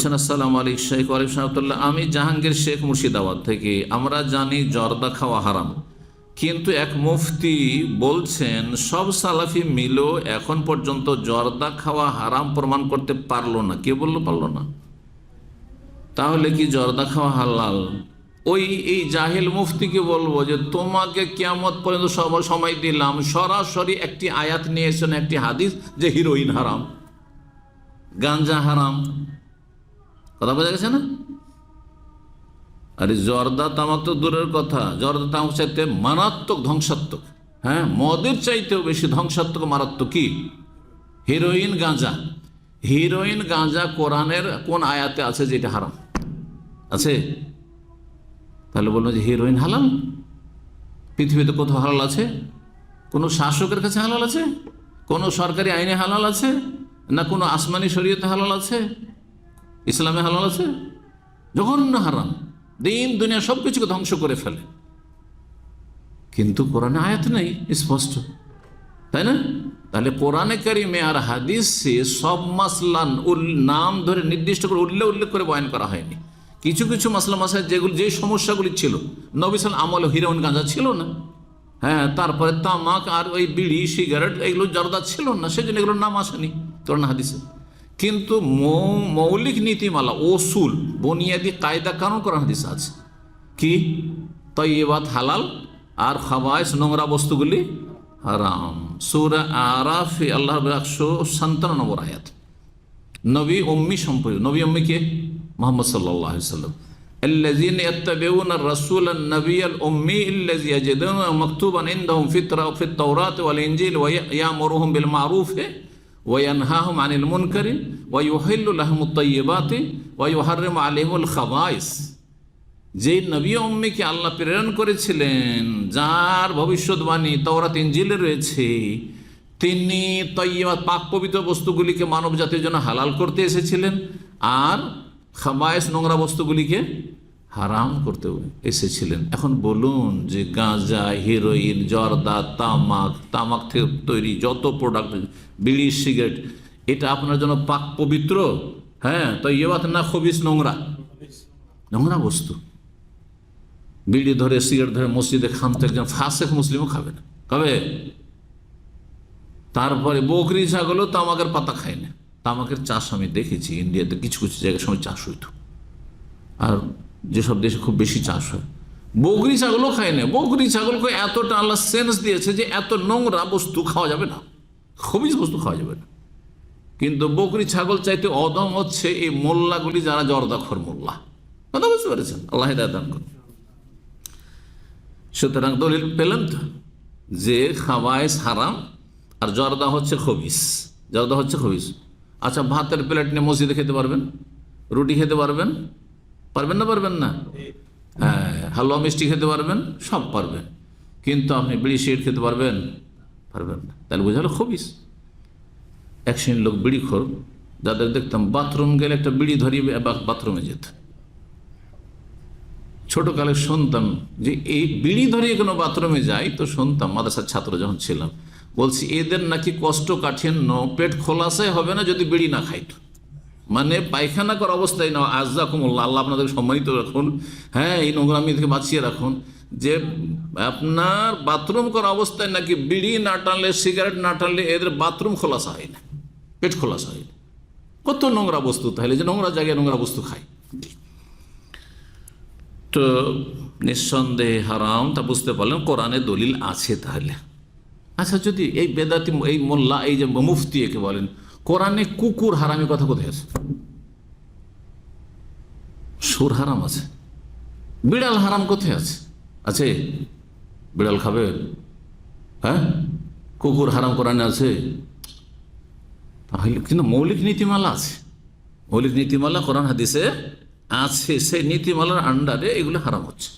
বলছেন আসসালামু আলাইকুম শেখ ওয়ালাইকুম সালাম। আমি জাহাঙ্গীর শেখ মুর্শিদাবাদ থেকে। আমরা জানি জর্দা খাওয়া হারাম, কিন্তু এক মুফতি বলছেন সব সালাফি মিলেও এখন পর্যন্ত জর্দা খাওয়া হারাম প্রমাণ করতে পারলো না। কে বললো পারলো না? তাহলে কি জর্দা খাওয়া হালাল? এই জাহিল মুফতিকে বলবো যে তোমাকে কিয়ামত পর্যন্ত সময় দিলাম, সরাসরি একটি আয়াত নিয়ে এসেছেন, একটি হাদিস যে হিরোইন হারাম, গাঞ্জা হারাম। কথা বোঝা গেছে না? আরে জর্দা তামাক তো দূরের কথা, জর্দা তামাক চাইতে মারাত্মক ধ্বংসাত্মক, হ্যাঁ মদের চাইতেও বেশি ধ্বংসাত্মক মারাত্মক কি হিরোইন, গাঁজা। হিরোইন গাঁজা কোরআনের কোন আয়াতে আছে যেটা হারাম আছে? তাহলে বললো যে হিরোইন হালাল। পৃথিবীতে কোথাও হালাল আছে? কোনো শাসকের কাছে হালাল আছে? কোনো সরকারি আইনে হালাল আছে? না কোনো আসমানি শরীয়তে হালাল আছে? ইসলামে হালাল আছে? জঘন্য হারাম, দিন দুনিয়া সব কিছুকে ধ্বংস করে ফেলে। কিন্তু কোরআনে আয়াত নেই স্পষ্ট, তাই না? তাহলে কোরআনে কারিমে আর হাদিসে সব মাসলা নাম ধরে নির্দিষ্ট করে উল্লেখ করে বয়ান করা হয়নি। কিছু কিছু মাসলা মাসায় যেগুলো যে সমস্যাগুলি ছিল, নবী সাল্লাল্লাহু আলাইহি ওয়াসাল্লাম হিরোইন গাঁজা ছিল না, হ্যাঁ তারপরে তামাক আর ওই বিড়ি সিগারেট এগুলো জর্দা ছিল না, সেজন্য এগুলোর নাম আসেনি কোরআন হাদিসে। কিন্তু মৌলিক নীতিমালা, ওসুল, বুনিয়াদি কায়দা কানুন কোরআন হাদিসে আছে। কি? তয়্যিবাত হালাল আর খাবায়েস নোংরা বস্তুগুলি হারাম। সূরা আরাফ আল্লাহ 157 নম্বর আয়াত। নবী উম্মি সম্পর্কে, নবী উম্মি কে? মুহাম্মদ সাল্লাল্লাহু আলাইহি ওয়াসাল্লাম। আল্লাযীনা ইয়াত্তাবিউনা আর-রাসূলান নাবিয়াল উম্মি আল্লাযী ইয়াজিদুনাহু মাকতুবান ইনদাহুম ফিত তাওরাত ওয়াল ইনজিল ওয়া ইয়া'মুরুহুম বিল মা'রুফ ওয়া ইয়ানহাহুম আনিল মুনকারি ওয়া ইউহিল্লু লাহুমুত তাইয়্যিবাতি ওয়া ইউহাররিমু আলাইহিমুল খাবায়েস। যে নবী উম্মিকে আল্লাহ প্রেরণ করেছিলেন, যার ভবিষ্যৎবাণী তাওরাত ইনজিলে রয়েছে, তিনি তয়্যিবাত পাক পবিত্র বস্তুগুলিকে মানব জাতির জন্য হালাল করতে এসেছিলেন, আর খাবায়েস নোংরা বস্তুগুলিকে হারাম করতে এসেছিলেন। এখন বলুন যে গাঁজা, হিরোইন, জর্দা, তামাক থেকে তৈরি যত প্রোডাক্ট, বিড়ি, সিগারেট, এটা আপনার জন্য পাক পবিত্র? হ্যাঁ, তয়্যিবাত না খবিস? নোংরা বস্তু। বিড়ি ধরে, সিগারেট ধরে মসজিদে খান তো একজন ফাসেক মুসলিমও খাবে না, খাবে? তারপরে বকরি ছাগলও তামাকের পাতা খায় না। তামাকের চাষ আমি দেখেছি ইন্ডিয়াতে কিছু কিছু জায়গায় সময় চাষ হইতো, আর যেসব দেশে খুব বেশি চাষ হয়। বকরি ছাগলও খায় না। বকরি ছাগলকে এতটা আল্লাহ সেন্স দিয়েছে যে এত নোংরা বস্তু খাওয়া যাবে না, খবিস বস্তু খাওয়া যাবে না। কিন্তু বকরি ছাগল চাইতে অদম হচ্ছে এই মোল্লাগুলি, যারা জর্দাখোর মোল্লা। কথা বুঝতে পেরেছেন? আল্লাহ হিদায়াত দান করুন। সুতরাং দলিল পেলেন তো যে খাবায়েস হারাম আর জর্দা হচ্ছে খবিস। জর্দা হচ্ছে খবিস। আচ্ছা, ভাতের প্লেট নিয়ে মসজিদে খেতে পারবেন? রুটি খেতে পারবেন? পারবেন না? পারবেন না? হ্যাঁ, হালুয়া মিষ্টি খেতে পারবেন, সব পারবেন, কিন্তু আপনি বিড়ি সিগারেট খেতে পারবেন? পারবেন না। তাহলে বোঝা হলো খবিস। এক শ্রেণীর লোক বিড়িখোর, যাদের দেখতাম বাথরুম গেলে একটা বিড়ি ধরিয়ে বাথরুমে যেত। ছোটকালে শুনতাম যে এই বিড়ি ধরিয়ে কোনো বাথরুমে যায়, তো শুনতাম মাদ্রাসার ছাত্র যখন ছিলাম, বলছি এদের নাকি কষ্ট কাঠিন্য, পেট খোলাসাই হবে না যদি বিড়ি না খাইতো। মানে পায়খানা করার অবস্থায় না, আজ্জাকুমুল্লাহ, আল্লাহ আপনাদের সম্মানিত রাখুন, হ্যাঁ এই নোংরামি থেকে বাঁচিয়ে রাখুন, যে আপনার বাথরুম করা অবস্থায় নাকি বিড়ি না টানলে, সিগারেট না টানলে এদের বাথরুম খোলাসা হয় না, পেট খোলাসা হয় না। কত নোংরা বস্তু, তাহলে যে নোংরা জায়গায় নোংরা বস্তু খায়। তো নিঃসন্দেহে হারাম, তা বুঝতে পারলেন কোরআনে দলিল আছে। তাহলে আচ্ছা, যদি এই বেদাতি, এই মোল্লা, এই যে মুফতি একে বলেন, কোরআনে কুকুর হারামের কথা কোথায় আছে? সুর হারাম আছে। বিড়াল হারাম কোথায় আছে? আছে? বিড়াল খাবে? হ্যাঁ, কুকুর হারাম কোরআনে আছে? তাহলে কিন্তু মৌলিক নীতিমালা আছে, মৌলিক নীতিমালা কোরআন হাদিসে আছে, সেই নীতিমালার আন্ডারে এগুলো হারাম হচ্ছে।